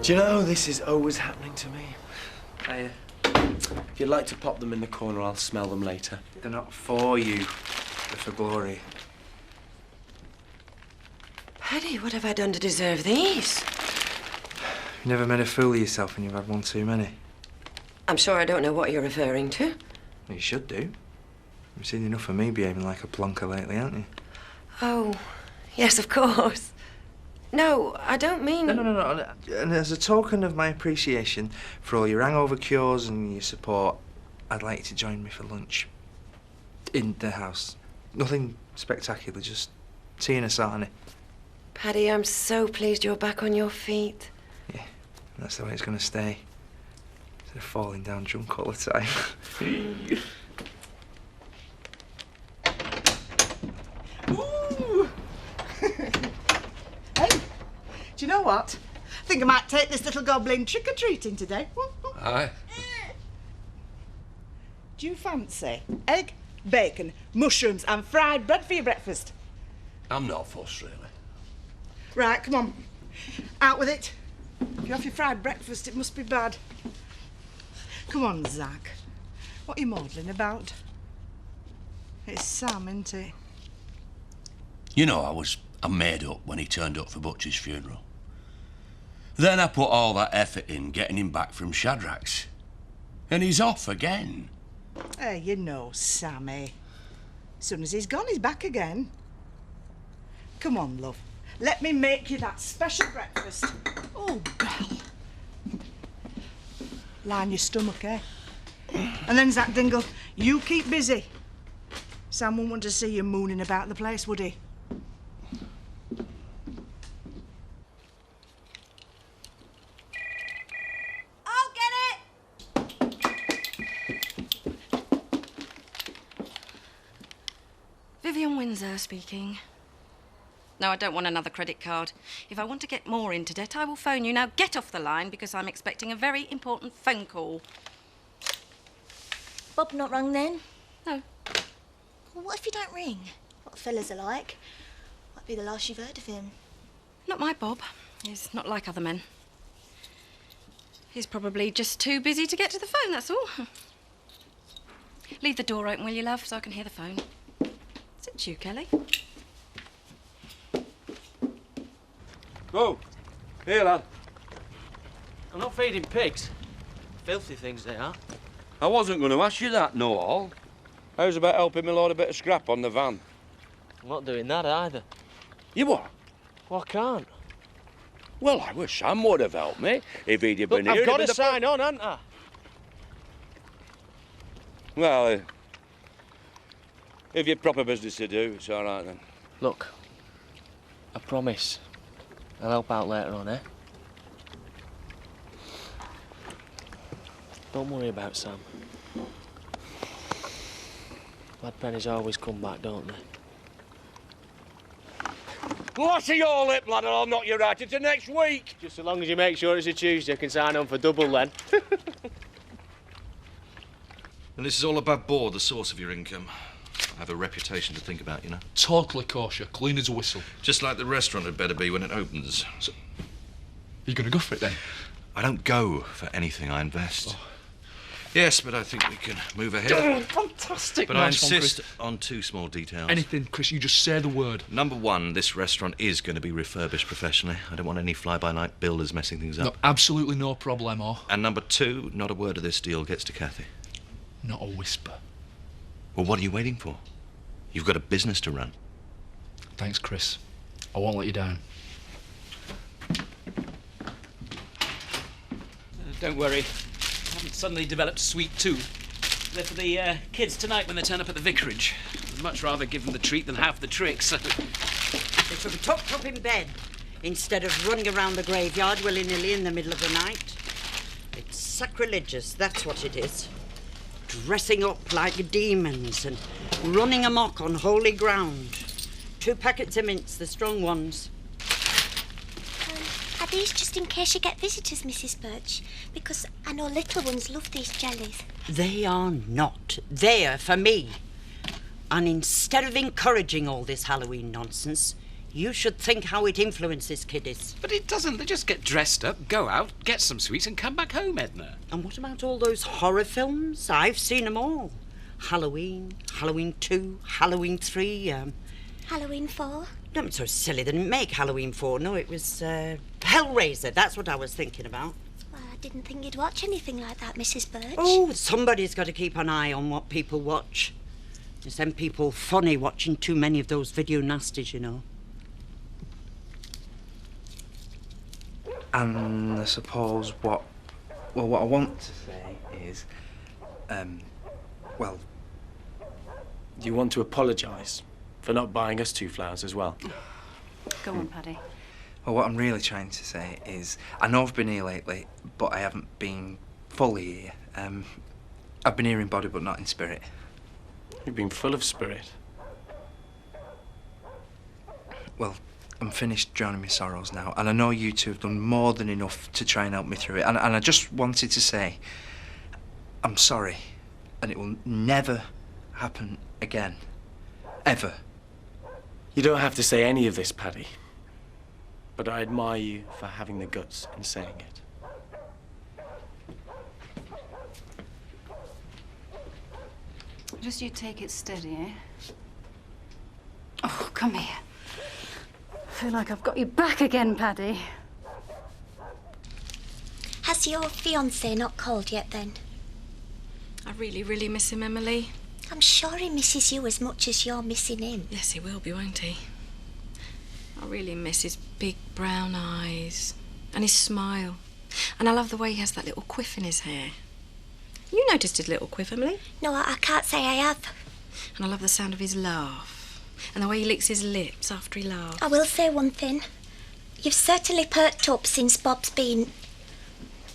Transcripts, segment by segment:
Do you know, this is always happening to me. If you'd like to pop them in the corner, I'll smell them later. They're not for you. They're for glory. Paddy, what have I done to deserve these? You never made a fool of yourself when you've had one too many. I'm sure I don't know what you're referring to. Well, you should do. You've seen enough of me behaving like a plonker lately, haven't you? Oh, yes, of course. No, I don't mean... No. And as a token of my appreciation for all your hangover cures and your support, I'd like you to join me for lunch. In the house. Nothing spectacular, just tea and a sarnie. Paddy, I'm so pleased you're back on your feet. Yeah, that's the way it's going to stay. Instead of falling down drunk all the time. Ooh! Hey, do you know what? I think I might take this little goblin trick-or-treating today. Aye. Do you fancy egg, bacon, mushrooms and fried bread for your breakfast? I'm not fussed, really. Right, come on. Out with it. If you have your fried breakfast, it must be bad. Come on, Zach. What are you maudling about? It's Sam, isn't it? You know, I made up when he turned up for Butcher's funeral. Then I put all that effort in getting him back from Shadrack's. And he's off again. Hey, you know, Sammy. As soon as he's gone, he's back again. Come on, love. Let me make you that special breakfast. Oh, Belle. Line your stomach, eh? And then, Zach Dingle, you keep busy. Sam wouldn't want to see you mooning about the place, would he? I'll get it! Vivian Windsor speaking. No, I don't want another credit card. If I want to get more into debt, I will phone you. Now get off the line because I'm expecting a very important phone call. Bob not rung then? No. Well, what if you don't ring? What fellas are like. Might be the last you've heard of him. Not my Bob. He's not like other men. He's probably just too busy to get to the phone, that's all. Leave the door open, will you, love, so I can hear the phone. Is it you, Kelly? Oh, here, lad. I'm not feeding pigs. Filthy things they are. I wasn't going to ask you that, no all. How's about helping my lord a bit of scrap on the van? I'm not doing that either. You what? Well, I can't. Well, I wish Sam would have helped me if he'd have been Look, here. I've got to sign on, haven't I? Well, if you've proper business to do, it's all right then. Look, I promise I'll help out later on, eh? Don't worry about Sam. Bad pennies always come back, don't they? Lassie your lip, lad, or I'll knock you right into next week. Just as long as you make sure it's a Tuesday, I can sign on for double then. And this is all above board, the source of your income. I have a reputation to think about, you know. Totally kosher, clean as a whistle. Just like the restaurant had better be when it opens. So, you gonna go for it then? I don't go for anything I invest. Oh. Yes, but I think we can move ahead. Oh, fantastic. But nice I insist one, on two small details. Anything, Chris, you just say the word. Number one, this restaurant is going to be refurbished professionally. I don't want any fly-by-night builders messing things up. No, absolutely no problemo. And number two, not a word of this deal gets to Kathy. Not a whisper. Well, what are you waiting for? You've got a business to run. Thanks, Chris. I won't let you down. Don't worry. I haven't suddenly developed sweet tooth. They're for the kids tonight when they turn up at the vicarage. I'd much rather give them the treat than have the tricks. They should be tucked up in bed instead of running around the graveyard willy-nilly in the middle of the night. It's sacrilegious, that's what it is. Dressing up like demons and running amok on holy ground. 2 packets of mints, the strong ones. I these just in case you get visitors, Mrs. Birch? Because I know little ones love these jellies. They are not. They're for me. And instead of encouraging all this Halloween nonsense, you should think how it influences kiddies. But it doesn't. They just get dressed up, go out, get some sweets and come back home, Edna. And what about all those horror films? I've seen them all. Halloween, Halloween 2, Halloween 3, Halloween 4? Not so silly. They didn't make Halloween 4. No, it was Hellraiser. That's what I was thinking about. Well, I didn't think you'd watch anything like that, Mrs. Birch. Oh, somebody's got to keep an eye on what people watch. There's them people funny watching too many of those video nasties, you know. And I suppose what I want to say is, well... You want to apologise for not buying us 2 flowers as well? Go on, Paddy. Well, what I'm really trying to say is, I know I've been here lately, but I haven't been fully here. I've been here in body, but not in spirit. You've been full of spirit. Well, I'm finished drowning my sorrows now, and I know you two have done more than enough to try and help me through it, and I just wanted to say, I'm sorry, and it will never happen again. Ever. You don't have to say any of this, Paddy. But I admire you for having the guts in saying it. Just you take it steady, eh? Oh, come here. I feel like I've got you back again, Paddy. Has your fiancé not called yet, then? I really, really miss him, Emily. I'm sure he misses you as much as you're missing him. Yes, he will be, won't he? I really miss his big brown eyes and his smile. And I love the way he has that little quiff in his hair. You noticed his little quiff, Emily? No, I can't say I have. And I love the sound of his laugh and the way he licks his lips after he laughs. I will say one thing. You've certainly perked up since Bob's been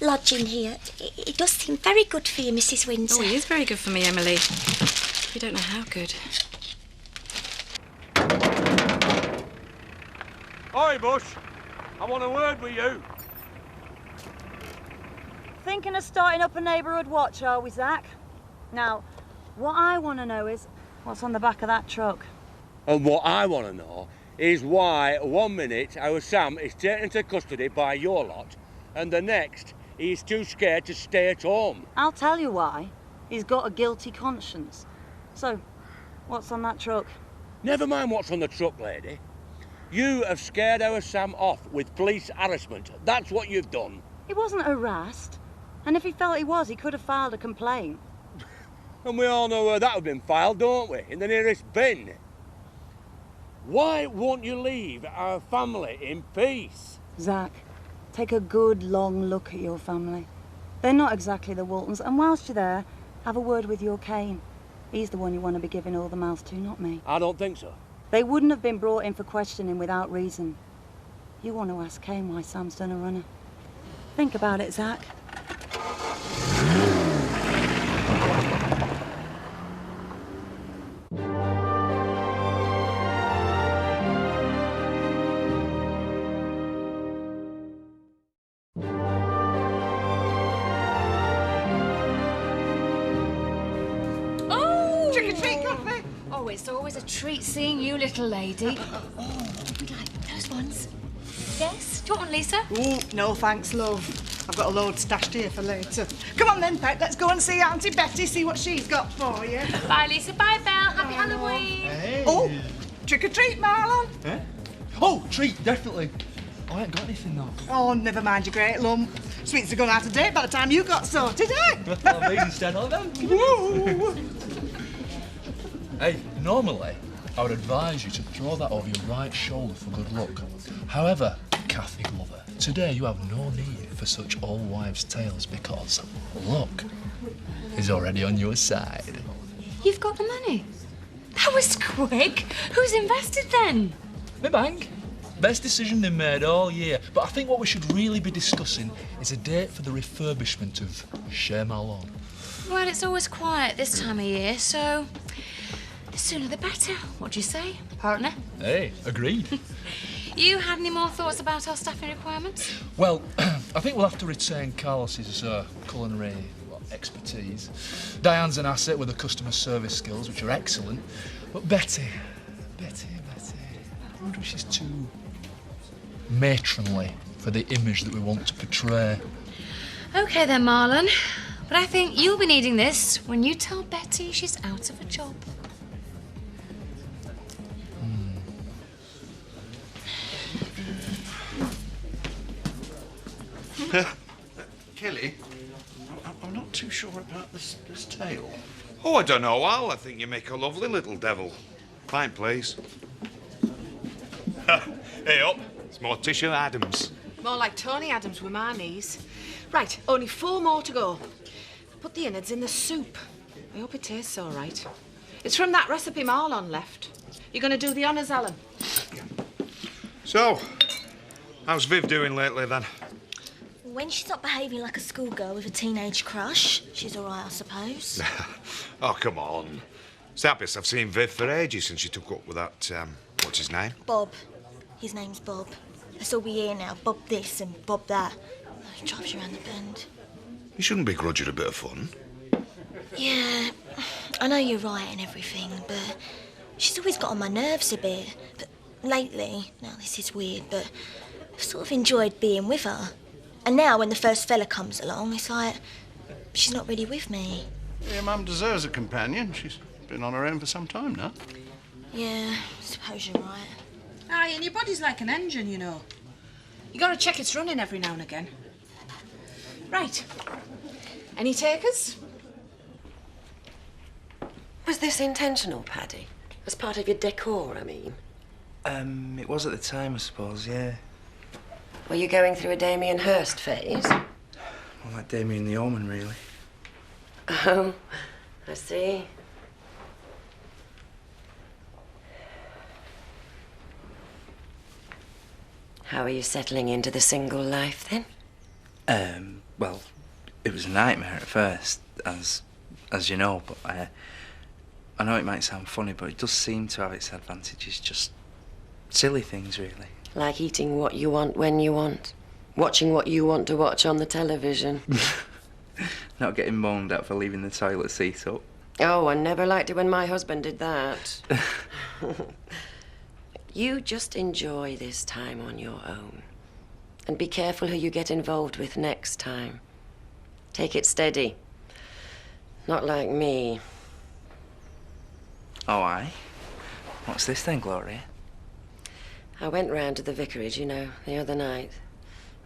lodging here. It does seem very good for you, Mrs. Windsor. Oh, he is very good for me, Emily. You don't know how good. Oi, Bush. I want a word with you. Thinking of starting up a neighbourhood watch, are we, Zach? Now, what I want to know is what's on the back of that truck. And what I want to know is why 1 minute our Sam is taken into custody by your lot, and the next he's too scared to stay at home. I'll tell you why. He's got a guilty conscience. So, what's on that truck? Never mind what's on the truck, lady. You have scared our Sam off with police harassment. That's what you've done. He wasn't harassed. And if he felt he was, he could have filed a complaint. And we all know where that would have been filed, don't we? In the nearest bin. Why won't you leave our family in peace? Zach, take a good long look at your family. They're not exactly the Waltons, and whilst you're there, have a word with your Kane. He's the one you want to be giving all the mouth to, not me. I don't think so. They wouldn't have been brought in for questioning without reason. You want to ask Kane why Sam's done a runner. Think about it, Zach. It's always a treat seeing you, little lady. Oh, we like those ones. Yes? Do you want one, Lisa? Oh, no thanks, love. I've got a load stashed here for later. Come on then, Pet, let's go and see Auntie Betty, see what she's got for you. Bye, Lisa. Bye, Belle. Happy Halloween. Hey. Oh, trick or treat, Marlon. Eh? Oh, treat, definitely. I ain't got anything, though. Oh, never mind, you great lump. Sweets are going out of date by the time you got sorted, eh? Well, these instead of them. Woo! Hey, normally, I would advise you to throw that over your right shoulder for good luck. However, Kathy Glover, today you have no need for such old wives' tales because luck is already on your side. You've got the money? That was quick. Who's invested then? My bank. Best decision they made all year. But I think what we should really be discussing is a date for the refurbishment of Chez Malone. Well, it's always quiet this time of year, so the sooner the better. What do you say, partner? Hey, agreed. You had any more thoughts about our staffing requirements? Well, I think we'll have to retain Carlos's culinary expertise. Diane's an asset with her customer service skills, which are excellent. But Betty, I wonder if she's too matronly for the image that we want to portray. OK then, Marlon. But I think you'll be needing this when you tell Betty she's out of a job. Kelly, I'm not too sure about this tale. Oh, I don't know, Al. I think you make a lovely little devil. Fine place. Hey, up. It's Morticia Adams. More like Tony Adams with my knees. Right, only 4 more to go. Put the innards in the soup. I hope it tastes all right. It's from that recipe Marlon left. You're going to do the honours, Alan? So, how's Viv doing lately, then? When she's not behaving like a schoolgirl with a teenage crush, she's all right, I suppose. Oh, come on. It's the happiest I've seen Viv for ages since she took up with that, what's his name? Bob. His name's Bob. That's all we hear now. Bob this and Bob that. He drives you around the bend. You shouldn't begrudge her a bit of fun. Yeah, I know you're right and everything, but she's always got on my nerves a bit. But lately, now this is weird, but I've sort of enjoyed being with her. And now when the first fella comes along, it's like she's not really with me. Your mum deserves a companion. She's been on her own for some time now. Yeah, I suppose you're right. Aye, and your body's like an engine, you know. You got to check it's running every now and again. Right. Any takers? Was this intentional, Paddy? As part of your decor, I mean? It was at the time, I suppose, yeah. Were you going through a Damien Hirst phase? Well, like Damien the Omen, really. Oh, I see. How are you settling into the single life, then? Well, it was a nightmare at first, as you know, but I know it might sound funny, but it does seem to have its advantages, just silly things, really. Like eating what you want when you want. Watching what you want to watch on the television. Not getting moaned at for leaving the toilet seat up. Oh, I never liked it when my husband did that. You just enjoy this time on your own. And be careful who you get involved with next time. Take it steady. Not like me. Oh, aye? What's this then, Gloria? I went round to the vicarage, you know, the other night.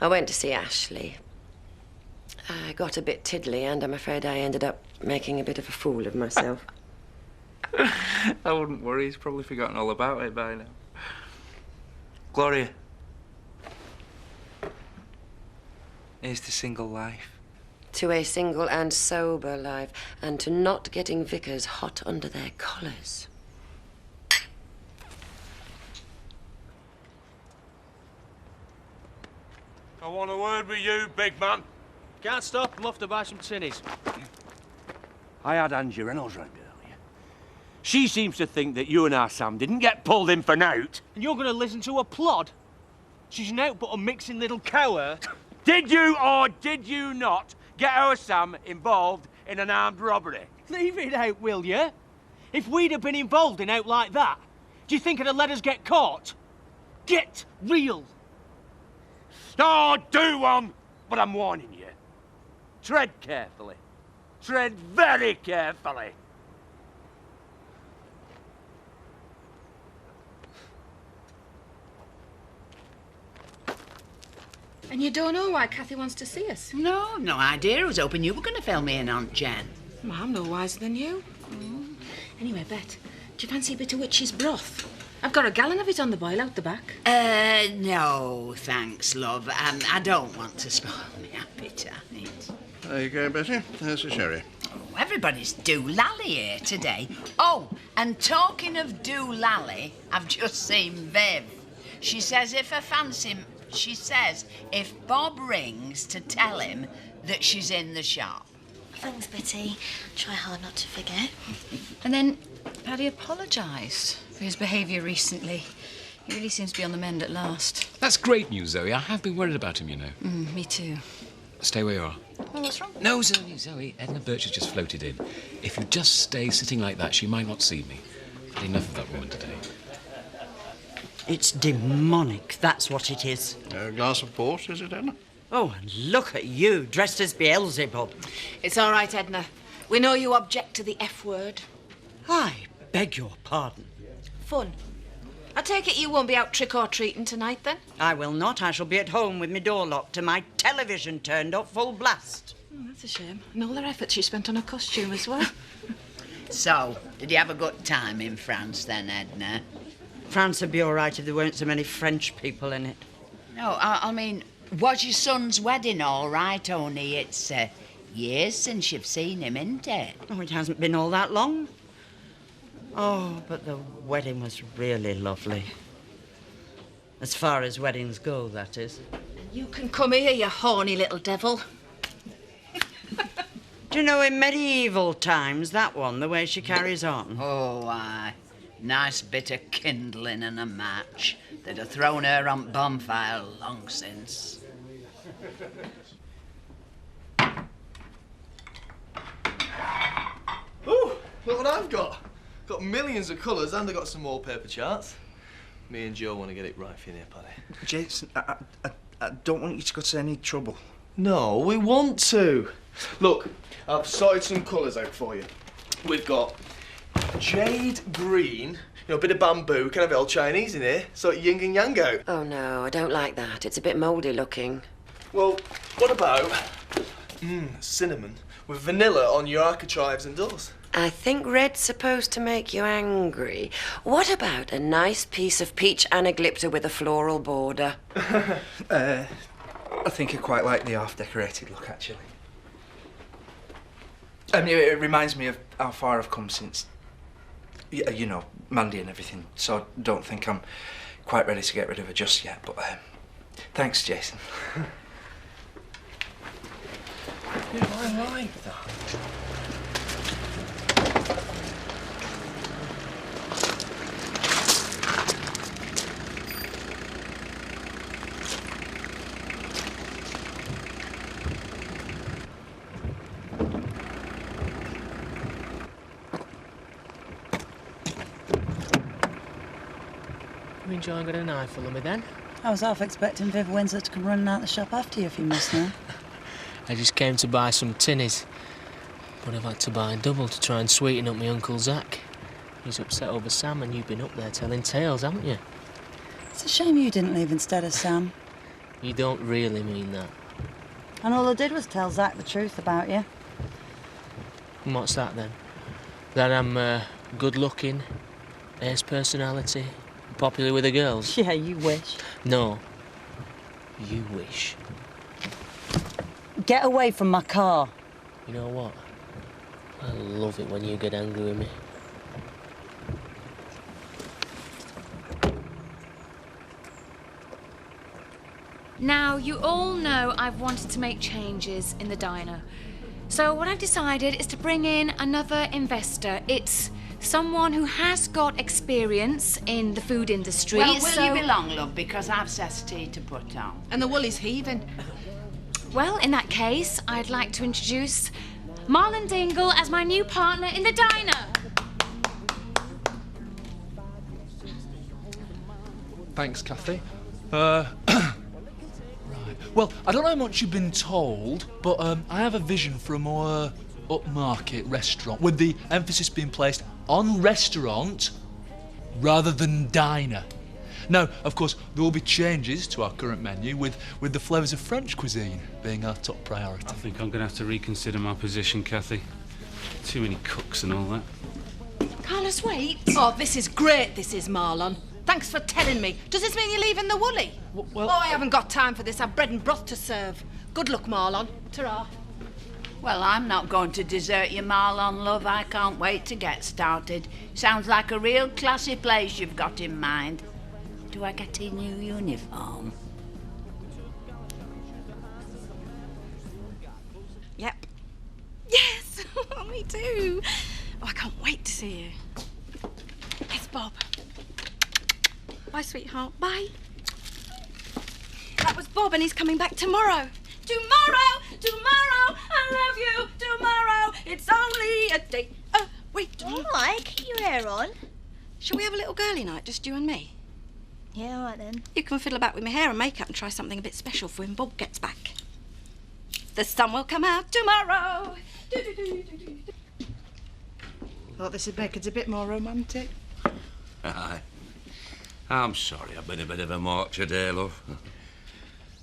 I went to see Ashley. I got a bit tiddly, and I'm afraid I ended up making a bit of a fool of myself. I wouldn't worry, he's probably forgotten all about it by now. Gloria. Here's to single life. To a single and sober life, and to not getting vicars hot under their collars. I want a word with you, big man. Can't stop. I'm off to buy some tinnies. I had Angie Reynolds round earlier. She seems to think that you and our Sam didn't get pulled in for nout. And you're going to listen to a plod? She's nout but a mixing little cower. Did you or did you not get our Sam involved in an armed robbery? Leave it out, will you? If we'd have been involved in out like that, do you think it'd have let us get caught? Get real. Oh, do one! But I'm warning you. Tread carefully. Tread very carefully. And you don't know why Kathy wants to see us? No idea. I was hoping you were going to fill me in, Aunt Jen. Well, I'm no wiser than you. Anyway, Bet, do you fancy a bit of witch's broth? I've got a gallon of it on the boil out the back. No, thanks, love. I don't want to spoil my appetite. There you go, Betty. There's your sherry. Oh, everybody's doolally here today. Oh, and talking of doolally, I've just seen Viv. She says if Bob rings to tell him that she's in the shop. Thanks, Betty. Try hard not to forget. And then Paddy apologised for his behaviour recently. He really seems to be on the mend at last. That's great news, Zoe. I have been worried about him, you know. Me too. Stay where you are. Well, what's wrong? No, Zoe. Edna Birch has just floated in. If you just stay sitting like that, she might not see me. I've had enough of that woman today. It's demonic, that's what it is. A glass of port, is it, Edna? Oh, and look at you, dressed as Beelzebub. It's all right, Edna. We know you object to the F word. I beg your pardon. Fun. I take it you won't be out trick-or-treating tonight, then? I will not. I shall be at home with my door locked and my television turned up full blast. Oh, that's a shame. And all their efforts you spent on a costume as well. So, did you have a good time in France then, Edna? France would be all right if there weren't so many French people in it. No, I mean, was your son's wedding all right? Only it's years since you've seen him, isn't it? Oh, it hasn't been all that long. Oh, but the wedding was really lovely. As far as weddings go, that is. You can come here, you horny little devil. Do you know, in medieval times, that one, the way she carries on? Oh, aye. Nice bit of kindling and a match. They'd have thrown her on bonfire long since. Ooh, look what I've got. Got millions of colours and I've got some wallpaper charts. Me and Joe want to get it right for you, Paddy. Jason, I don't want you to go to any trouble. No, we want to. Look, I've sorted some colours out for you. We've got jade green, you know, a bit of bamboo, kind of old Chinese in here, so yin and yang out. Oh no, I don't like that. It's a bit mouldy looking. Well, what about cinnamon with vanilla on your architraves and doors? I think red's supposed to make you angry. What about a nice piece of peach anaglypta with a floral border? I think I quite like the half-decorated look, actually. I mean, it reminds me of how far I've come since, you know, Mandy and everything, so I don't think I'm quite ready to get rid of her just yet, but thanks, Jason. Yeah, I like that. You enjoying getting an eyeful of me then? I was half expecting Viv Windsor to come running out the shop after you if you must know. I just came to buy some tinnies. But I've had to buy double to try and sweeten up my Uncle Zach. He's upset over Sam and you've been up there telling tales, haven't you? It's a shame you didn't leave instead of Sam. You don't really mean that. And all I did was tell Zach the truth about you. And what's that then? That I'm good-looking, ace personality, popular with the girls? Yeah, you wish. No. You wish. Get away from my car. You know what? I love it when you get angry with me. Now, you all know I've wanted to make changes in the diner. So what I've decided is to bring in another investor. It's someone who has got experience in the food industry. Well, will you be long, love, because I've cestay to put on. And the wool is heaving. Well, in that case, I'd like to introduce Marlon Dingle as my new partner in the diner. Thanks, Kathy. Right. Well, I don't know how much you've been told, but I have a vision for a more upmarket restaurant, with the emphasis being placed on restaurant rather than diner. Now, of course, there will be changes to our current menu, with the flavours of French cuisine being our top priority. I think I'm going to have to reconsider my position, Kathy. Too many cooks and all that. Carlos, wait. Oh, this is great, this is, Marlon. Thanks for telling me. Does this mean you're leaving the Woolly? Well, I haven't got time for this. I've bread and broth to serve. Good luck, Marlon. Ta-ra. Well, I'm not going to desert you, Marlon, love. I can't wait to get started. Sounds like a real classy place you've got in mind. Do I get a new uniform? Yep. Yes! Me too. Oh, I can't wait to see you. Yes, Bob. Bye, sweetheart. Bye. That was Bob, and he's coming back tomorrow. Tomorrow, tomorrow, I love you. Tomorrow, it's only a day. Oh, wait. All right, keep your hair on. Shall we have a little girly night, just you and me? Yeah, all right then. You can fiddle about with my hair and makeup and try something a bit special for when Bob gets back. The sun will come out tomorrow. Thought this would make it a bit more romantic. Aye. I'm sorry I've been a bit of a mark today, love.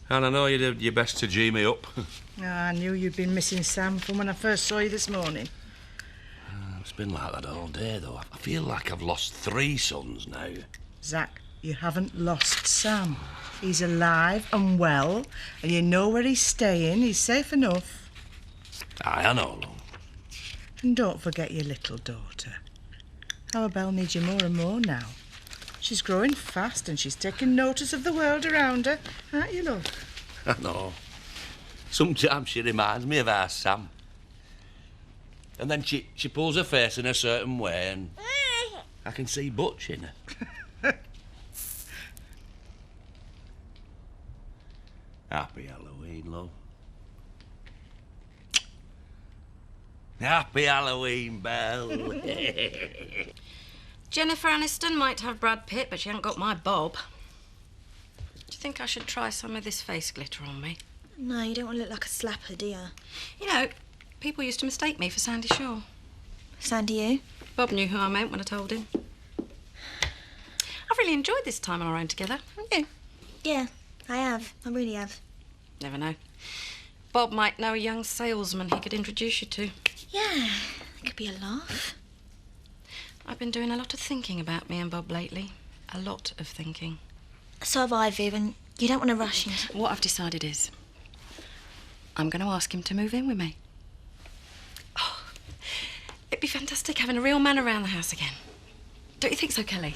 And I know you did your best to G me up. Oh, I knew you'd been missing Sam from when I first saw you this morning. It's been like that all day, though. I feel like I've lost 3 sons now. Zack, you haven't lost Sam. He's alive and well, and you know where he's staying. He's safe enough. Aye, I know, love. And don't forget your little daughter. Our Belle needs you more and more now. She's growing fast and she's taking notice of the world around her. Aren't you, love? I know. Sometimes she reminds me of our Sam. And then she pulls her face in a certain way and I can see Butch in her. Happy Halloween, love. Happy Halloween, Belle. Jennifer Aniston might have Brad Pitt, but she hasn't got my Bob. Do you think I should try some of this face glitter on me? No, you don't want to look like a slapper, do you? You know, people used to mistake me for Sandy Shaw. Sandy you? Bob knew who I meant when I told him. I've really enjoyed this time on our own together, haven't you? Yeah, I have. I really have. Never know. Bob might know a young salesman he could introduce you to. Yeah, it could be a laugh. I've been doing a lot of thinking about me and Bob lately. A lot of thinking. So have I, Viv, and you don't want to rush into... What I've decided is I'm going to ask him to move in with me. Oh, it'd be fantastic having a real man around the house again. Don't you think so, Kelly?